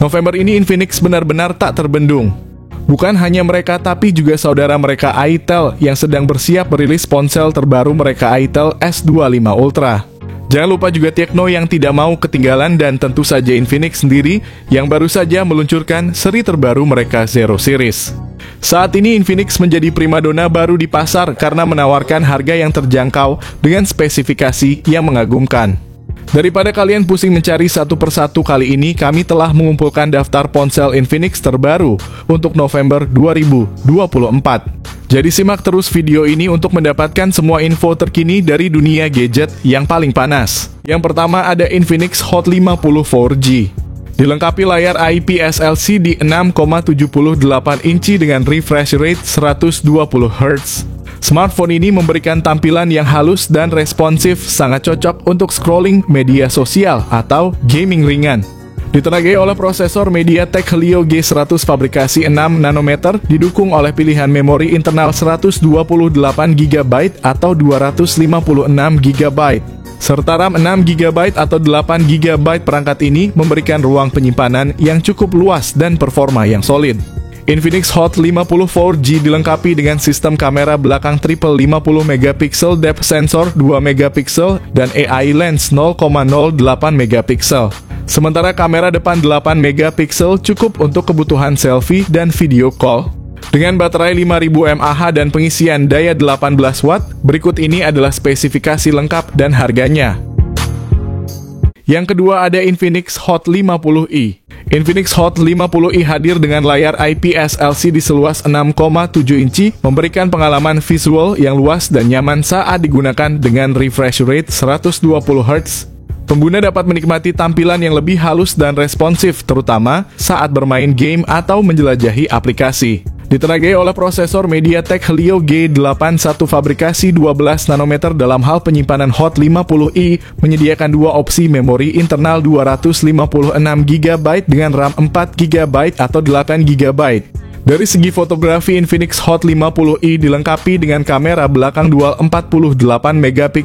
November ini Infinix benar-benar tak terbendung. Bukan hanya mereka tapi juga saudara mereka itel yang sedang bersiap merilis ponsel terbaru mereka itel S25 Ultra. Jangan lupa juga Tecno yang tidak mau ketinggalan dan tentu saja Infinix sendiri yang baru saja meluncurkan seri terbaru mereka Zero Series. Saat ini Infinix menjadi primadona baru di pasar karena menawarkan harga yang terjangkau dengan spesifikasi yang mengagumkan. Daripada kalian pusing mencari satu persatu, kali ini kami telah mengumpulkan daftar ponsel Infinix terbaru untuk November 2024. Jadi simak terus video ini untuk mendapatkan semua info terkini dari dunia gadget yang paling panas. Yang pertama ada Infinix Hot 50 4G. Dilengkapi layar IPS LCD 6,78 inci dengan refresh rate 120 Hz. Smartphone ini memberikan tampilan yang halus dan responsif, sangat cocok untuk scrolling media sosial atau gaming ringan. Ditenagai oleh prosesor MediaTek Helio G100 fabrikasi 6 nanometer, didukung oleh pilihan memori internal 128GB atau 256GB. Serta RAM 6GB atau 8GB. Perangkat ini memberikan ruang penyimpanan yang cukup luas dan performa yang solid. Infinix Hot 50 4G dilengkapi dengan sistem kamera belakang triple 50MP depth sensor 2MP dan AI lens 0,08MP. Sementara kamera depan 8MP cukup untuk kebutuhan selfie dan video call. Dengan baterai 5000 mAh dan pengisian daya 18 watt, berikut ini adalah spesifikasi lengkap dan harganya. Yang kedua ada Infinix Hot 50i. Infinix Hot 50i hadir dengan layar IPS LCD seluas 6,7 inci, memberikan pengalaman visual yang luas dan nyaman saat digunakan dengan refresh rate 120 Hz. Pengguna dapat menikmati tampilan yang lebih halus dan responsif, terutama saat bermain game atau menjelajahi aplikasi. Ditenagai oleh prosesor MediaTek Helio G81 fabrikasi 12 nanometer, dalam hal penyimpanan Hot 50i menyediakan dua opsi memori internal 256GB dengan RAM 4GB atau 8GB. Dari segi fotografi, Infinix Hot 50i dilengkapi dengan kamera belakang dual 48MP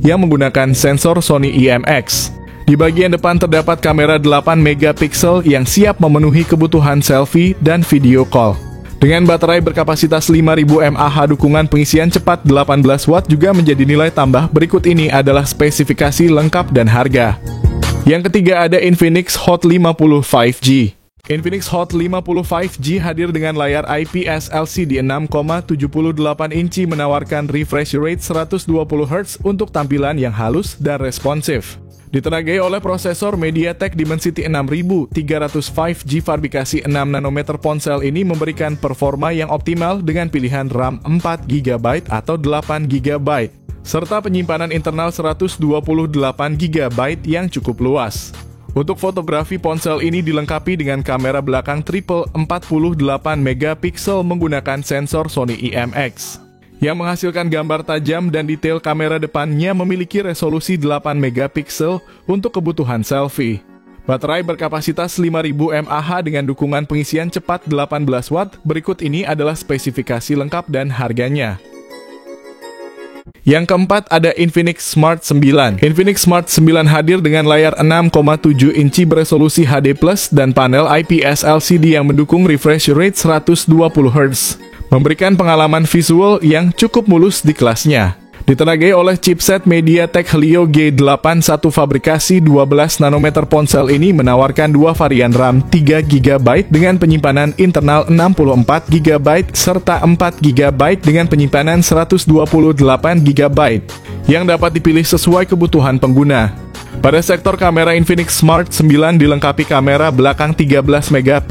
yang menggunakan sensor Sony IMX. Di bagian depan terdapat kamera 8MP yang siap memenuhi kebutuhan selfie dan video call. Dengan baterai berkapasitas 5000 mAh, dukungan pengisian cepat 18 watt juga menjadi nilai tambah. Berikut ini adalah spesifikasi lengkap dan harga. Yang ketiga ada Infinix Hot 50 5G. Infinix Hot 50 5G hadir dengan layar IPS LCD 6,78 inci menawarkan refresh rate 120 Hz untuk tampilan yang halus dan responsif. Ditenagai oleh prosesor MediaTek Dimensity 6300 5G fabrikasi 6 nanometer, ponsel ini memberikan performa yang optimal dengan pilihan RAM 4GB atau 8GB, serta penyimpanan internal 128GB yang cukup luas. Untuk fotografi, ponsel ini dilengkapi dengan kamera belakang triple 48MP menggunakan sensor Sony IMX. Yang menghasilkan gambar tajam dan detail. Kamera depannya memiliki resolusi 8MP untuk kebutuhan selfie. Baterai berkapasitas 5000 mAh dengan dukungan pengisian cepat 18 watt. Berikut ini adalah spesifikasi lengkap dan harganya. Yang keempat ada Infinix Smart 9. Infinix Smart 9 hadir dengan layar 6,7 inci beresolusi HD+ dan panel IPS LCD yang mendukung refresh rate 120 Hz. Memberikan pengalaman visual yang cukup mulus di kelasnya. Ditenagai oleh chipset MediaTek Helio G81 fabrikasi 12 nanometer, ponsel ini menawarkan dua varian RAM 3GB dengan penyimpanan internal 64GB serta 4GB dengan penyimpanan 128GB yang dapat dipilih sesuai kebutuhan pengguna. Pada sektor kamera, Infinix Smart 9 dilengkapi kamera belakang 13MP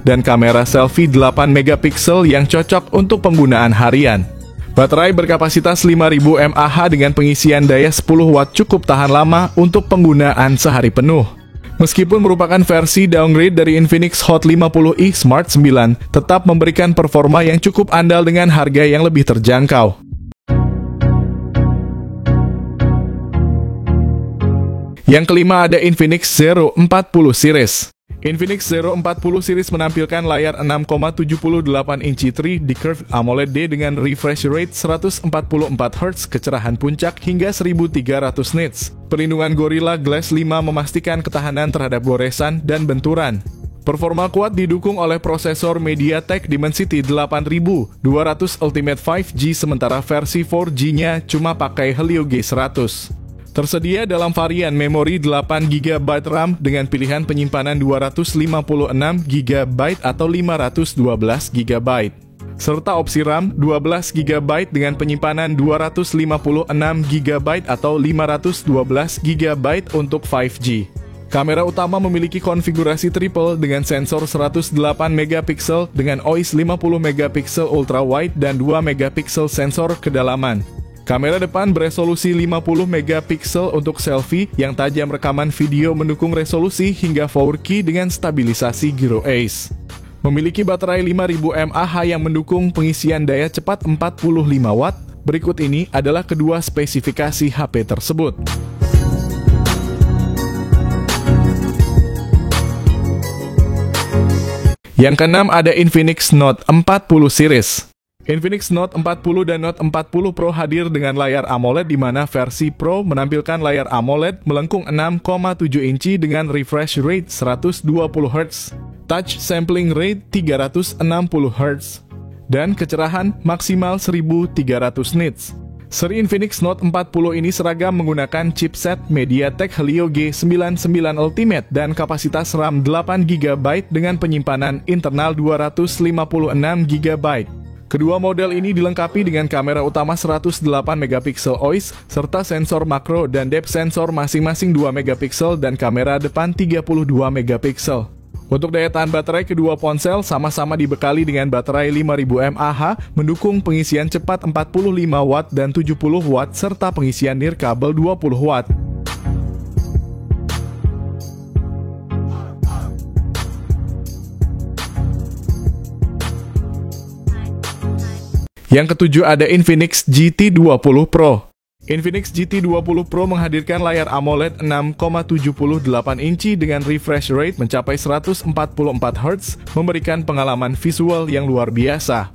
dan kamera selfie 8MP yang cocok untuk penggunaan harian. Baterai berkapasitas 5000 mAh dengan pengisian daya 10 watt cukup tahan lama untuk penggunaan sehari penuh. Meskipun merupakan versi downgrade dari Infinix Hot 50i, Smart 9 tetap memberikan performa yang cukup andal dengan harga yang lebih terjangkau. Yang kelima ada Infinix Zero 40 Series. Infinix Zero 40 Series menampilkan layar 6,78 inci 3D Curved AMOLED dengan refresh rate 144Hz, kecerahan puncak hingga 1300 nits. Perlindungan Gorilla Glass 5 memastikan ketahanan terhadap goresan dan benturan. Performa kuat didukung oleh prosesor MediaTek Dimensity 8200 Ultimate 5G, sementara versi 4G-nya cuma pakai Helio G100. Tersedia dalam varian memori 8GB RAM dengan pilihan penyimpanan 256GB atau 512GB, serta opsi RAM 12GB dengan penyimpanan 256GB atau 512GB untuk 5G. Kamera utama memiliki konfigurasi triple dengan sensor 108MP dengan OIS 50MP ultra wide dan 2MP sensor kedalaman. Kamera depan beresolusi 50MP untuk selfie yang tajam, rekaman video mendukung resolusi hingga 4K dengan stabilisasi Gyro Ace. Memiliki baterai 5000 mAh yang mendukung pengisian daya cepat 45W. Berikut ini adalah kedua spesifikasi HP tersebut. Yang keenam ada Infinix Note 40 series. Infinix Note 40 dan Note 40 Pro hadir dengan layar AMOLED, di mana versi Pro menampilkan layar AMOLED melengkung 6,7 inci dengan refresh rate 120Hz, touch sampling rate 360Hz, dan kecerahan maksimal 1300 nits. Seri Infinix Note 40 ini seragam menggunakan chipset MediaTek Helio G99 Ultimate dan kapasitas RAM 8GB dengan penyimpanan internal 256GB. Kedua model ini dilengkapi dengan kamera utama 108MP OIS, serta sensor makro dan depth sensor masing-masing 2MP dan kamera depan 32MP. Untuk daya tahan baterai, kedua ponsel sama-sama dibekali dengan baterai 5000 mAh, mendukung pengisian cepat 45W dan 70W, serta pengisian nirkabel 20W. Yang ketujuh ada Infinix GT20 Pro. Infinix GT20 Pro menghadirkan layar AMOLED 6,78 inci dengan refresh rate mencapai 144Hz, memberikan pengalaman visual yang luar biasa.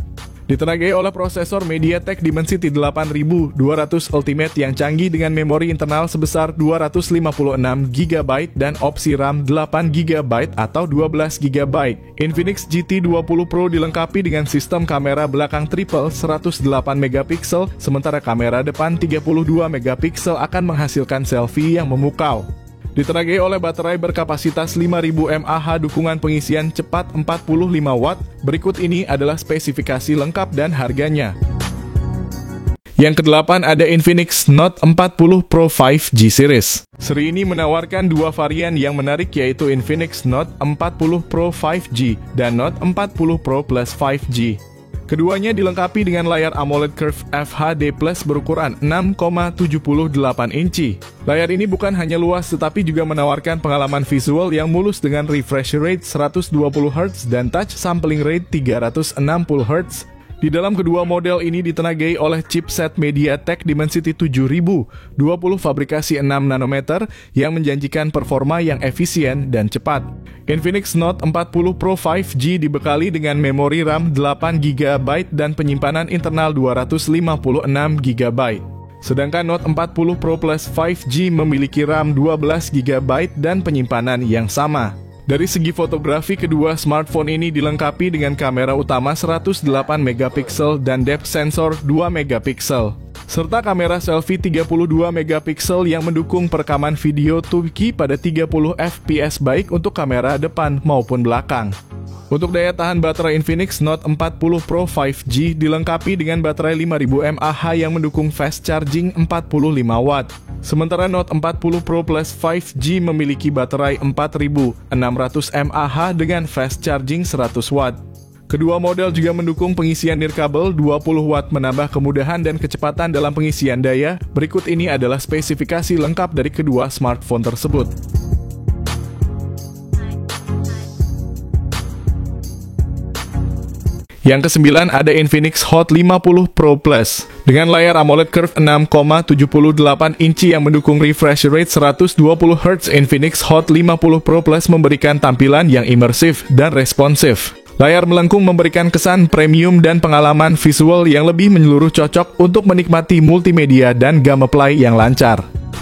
Ditenagai oleh prosesor MediaTek Dimensity 8200 Ultimate yang canggih dengan memori internal sebesar 256GB dan opsi RAM 8GB atau 12GB. Infinix GT20 Pro dilengkapi dengan sistem kamera belakang triple 108MP, sementara kamera depan 32MP akan menghasilkan selfie yang memukau. Ditenagai oleh baterai berkapasitas 5000 mAh, dukungan pengisian cepat 45W. Berikut ini adalah spesifikasi lengkap dan harganya. Yang kedelapan ada Infinix Note 40 Pro 5G series. Seri ini menawarkan dua varian yang menarik, yaitu Infinix Note 40 Pro 5G dan Note 40 Pro Plus 5G. Keduanya dilengkapi dengan layar AMOLED Curve FHD Plus berukuran 6,78 inci. Layar ini bukan hanya luas tetapi juga menawarkan pengalaman visual yang mulus dengan refresh rate 120Hz dan touch sampling rate 360Hz. Di dalam kedua model ini ditenagai oleh chipset MediaTek Dimensity 7020 fabrikasi 6nm yang menjanjikan performa yang efisien dan cepat. Infinix Note 40 Pro 5G dibekali dengan memori RAM 8GB dan penyimpanan internal 256GB. Sedangkan Note 40 Pro Plus 5G memiliki RAM 12GB dan penyimpanan yang sama. Dari segi fotografi, kedua smartphone ini dilengkapi dengan kamera utama 108MP dan depth sensor 2MP, serta kamera selfie 32MP yang mendukung perekaman video 2K pada 30fps baik untuk kamera depan maupun belakang. Untuk daya tahan baterai, Infinix Note 40 Pro 5G dilengkapi dengan baterai 5000 mAh yang mendukung fast charging 45W. Sementara Note 40 Pro Plus 5G memiliki baterai 4600 mAh dengan fast charging 100W. Kedua model juga mendukung pengisian nirkabel 20W, menambah kemudahan dan kecepatan dalam pengisian daya. Berikut ini adalah spesifikasi lengkap dari kedua smartphone tersebut. Yang kesembilan ada Infinix Hot 50 Pro Plus. Dengan layar AMOLED Curve 6,78 inci yang mendukung refresh rate 120Hz, Infinix Hot 50 Pro Plus memberikan tampilan yang imersif dan responsif. Layar melengkung memberikan kesan premium dan pengalaman visual yang lebih menyeluruh, cocok untuk menikmati multimedia dan gameplay yang lancar.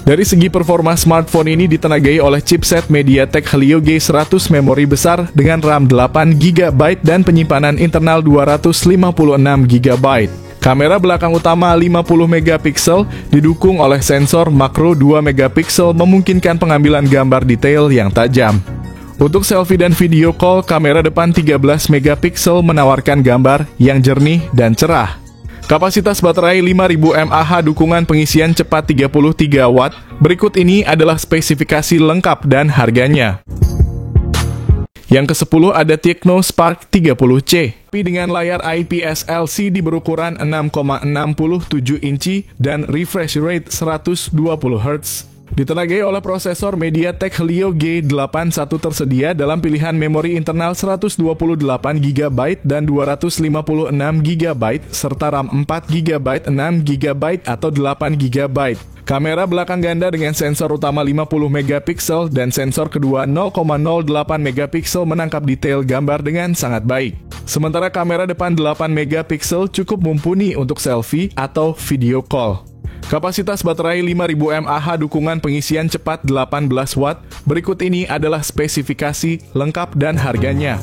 Dari segi performa, smartphone ini ditenagai oleh chipset MediaTek Helio G100, memori besar dengan RAM 8GB dan penyimpanan internal 256GB. Kamera belakang utama 50MP didukung oleh sensor makro 2MP memungkinkan pengambilan gambar detail yang tajam. Untuk selfie dan video call, kamera depan 13MP menawarkan gambar yang jernih dan cerah. Kapasitas baterai 5000 mAh, dukungan pengisian cepat 33 Watt. Berikut ini adalah spesifikasi lengkap dan harganya. Yang ke-10 ada Tecno Spark 30C. Dengan layar IPS LCD berukuran 6,67 inci dan refresh rate 120Hz. Ditenagai oleh prosesor MediaTek Helio G81, tersedia dalam pilihan memori internal 128GB dan 256GB serta RAM 4GB, 6GB atau 8GB. Kamera belakang ganda dengan sensor utama 50MP dan sensor kedua 0,08MP menangkap detail gambar dengan sangat baik. Sementara kamera depan 8MP cukup mumpuni untuk selfie atau video call. Kapasitas baterai 5000 mAh, dukungan pengisian cepat 18 Watt. Berikut ini adalah spesifikasi lengkap dan harganya.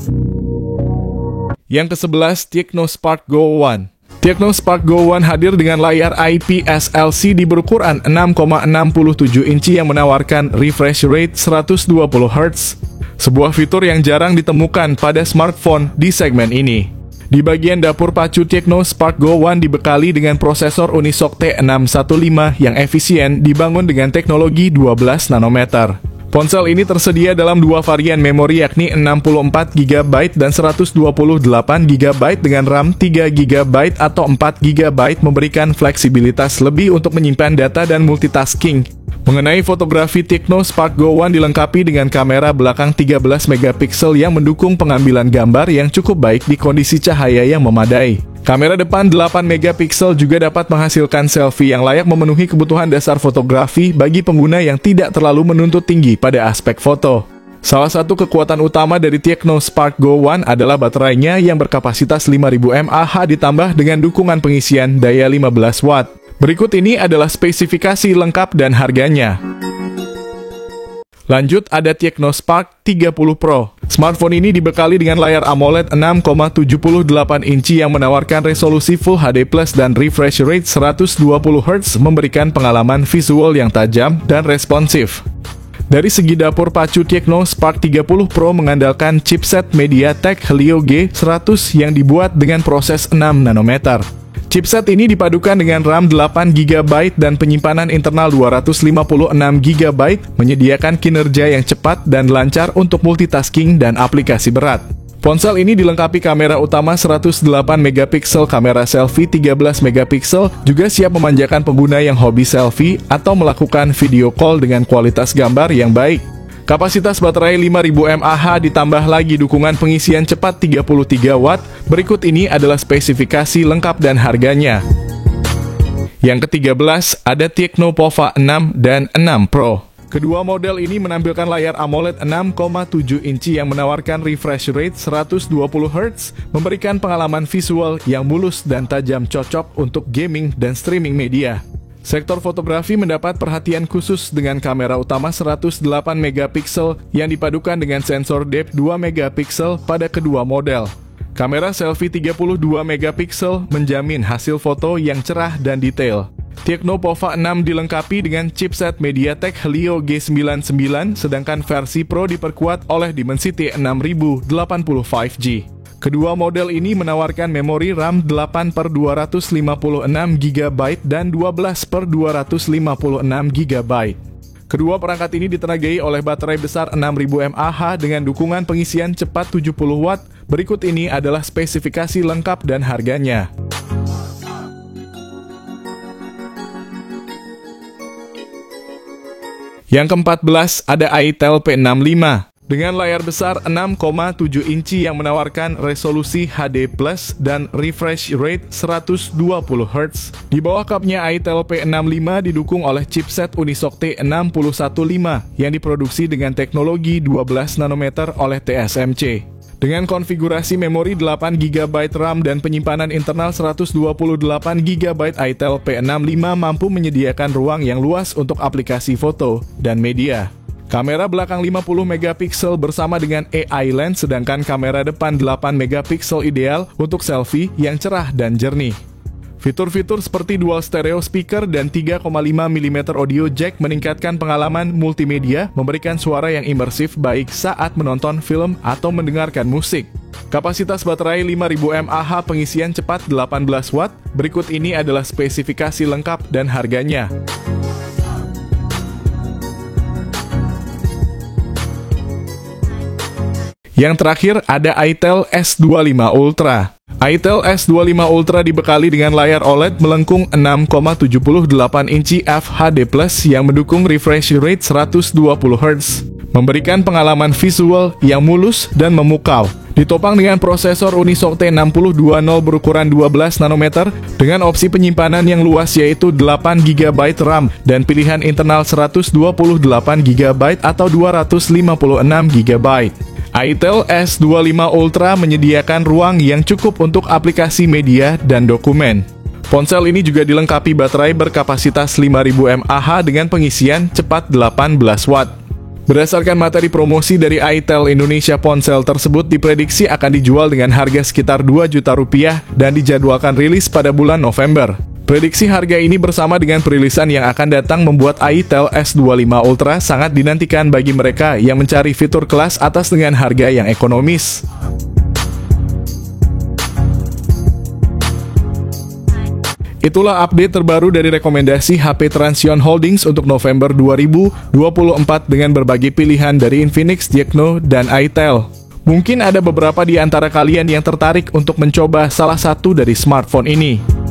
Yang ke-11, Tecno Spark Go One. Tecno Spark Go One hadir dengan layar IPS LCD berukuran 6,67 inci yang menawarkan refresh rate 120Hz. Sebuah fitur yang jarang ditemukan pada smartphone di segmen ini. Di bagian dapur pacu, Tecno Spark Go One dibekali dengan prosesor Unisoc T615 yang efisien, dibangun dengan teknologi 12 nanometer. Ponsel ini tersedia dalam dua varian memori, yakni 64GB dan 128GB dengan RAM 3GB atau 4GB, memberikan fleksibilitas lebih untuk menyimpan data dan multitasking. Mengenai fotografi, Tecno Spark Go One dilengkapi dengan kamera belakang 13MP yang mendukung pengambilan gambar yang cukup baik di kondisi cahaya yang memadai. Kamera depan 8MP juga dapat menghasilkan selfie yang layak memenuhi kebutuhan dasar fotografi bagi pengguna yang tidak terlalu menuntut tinggi pada aspek foto. Salah satu kekuatan utama dari Tecno Spark Go One adalah baterainya yang berkapasitas 5000 mAh ditambah dengan dukungan pengisian daya 15 Watt. Berikut ini adalah spesifikasi lengkap dan harganya. Lanjut, ada Tecno Spark 30 Pro. Smartphone ini dibekali dengan layar AMOLED 6,78 inci yang menawarkan resolusi Full HD Plus dan refresh rate 120Hz, memberikan pengalaman visual yang tajam dan responsif. Dari segi dapur pacu, Tecno Spark 30 Pro mengandalkan chipset MediaTek Helio G100 yang dibuat dengan proses 6 nanometer. Chipset ini dipadukan dengan RAM 8GB dan penyimpanan internal 256GB, menyediakan kinerja yang cepat dan lancar untuk multitasking dan aplikasi berat. Ponsel ini dilengkapi kamera utama 108MP, kamera selfie 13MP, juga siap memanjakan pengguna yang hobi selfie atau melakukan video call dengan kualitas gambar yang baik. Kapasitas baterai 5000 mAh ditambah lagi dukungan pengisian cepat 33 Watt. Berikut ini adalah spesifikasi lengkap dan harganya. Yang ke-13 ada Tecno Pova 6 dan 6 Pro. Kedua model ini menampilkan layar AMOLED 6,7 inci yang menawarkan refresh rate 120Hz, memberikan pengalaman visual yang mulus dan tajam, cocok untuk gaming dan streaming media. Sektor fotografi mendapat perhatian khusus dengan kamera utama 108MP yang dipadukan dengan sensor depth 2MP pada kedua model. Kamera selfie 32MP menjamin hasil foto yang cerah dan detail. Tecno Pova 6 dilengkapi dengan chipset MediaTek Helio G99, sedangkan versi Pro diperkuat oleh Dimensity 6000 85G. Kedua model ini menawarkan memori RAM 8/256GB dan 12/256GB. Kedua perangkat ini ditenagai oleh baterai besar 6000 mAh dengan dukungan pengisian cepat 70 Watt. Berikut ini adalah spesifikasi lengkap dan harganya. Yang ke-14 ada ITEL P65. Dengan layar besar 6,7 inci yang menawarkan resolusi HD Plus dan refresh rate 120Hz. Di bawah kapnya ITEL P65 didukung oleh chipset Unisoc T615 yang diproduksi dengan teknologi 12 nanometer oleh TSMC. Dengan konfigurasi memori 8GB RAM dan penyimpanan internal 128GB, itel P65 mampu menyediakan ruang yang luas untuk aplikasi foto dan media. Kamera belakang 50MP bersama dengan AI lens, sedangkan kamera depan 8MP ideal untuk selfie yang cerah dan jernih. Fitur-fitur seperti dual stereo speaker dan 3,5mm audio jack meningkatkan pengalaman multimedia, memberikan suara yang imersif baik saat menonton film atau mendengarkan musik. Kapasitas baterai 5000 mAh, pengisian cepat 18 watt. Berikut ini adalah spesifikasi lengkap dan harganya. Yang terakhir ada itel S25 Ultra. itel S25 Ultra dibekali dengan layar OLED melengkung 6,78 inci FHD+ yang mendukung refresh rate 120Hz, memberikan pengalaman visual yang mulus dan memukau. Ditopang dengan prosesor Unisoc T6020 berukuran 12 nanometer dengan opsi penyimpanan yang luas yaitu 8GB RAM dan pilihan internal 128GB atau 256GB. itel S25 Ultra menyediakan ruang yang cukup untuk aplikasi media dan dokumen. Ponsel ini juga dilengkapi baterai berkapasitas 5000 mAh dengan pengisian cepat 18 watt. Berdasarkan materi promosi dari itel Indonesia, ponsel tersebut diprediksi akan dijual dengan harga sekitar 2 juta rupiah dan dijadwalkan rilis pada bulan November. Prediksi harga ini bersama dengan perilisan yang akan datang membuat itel S25 Ultra sangat dinantikan bagi mereka yang mencari fitur kelas atas dengan harga yang ekonomis. Itulah update terbaru dari rekomendasi HP Transsion Holdings untuk November 2024 dengan berbagai pilihan dari Infinix, Tecno, dan itel. Mungkin ada beberapa di antara kalian yang tertarik untuk mencoba salah satu dari smartphone ini.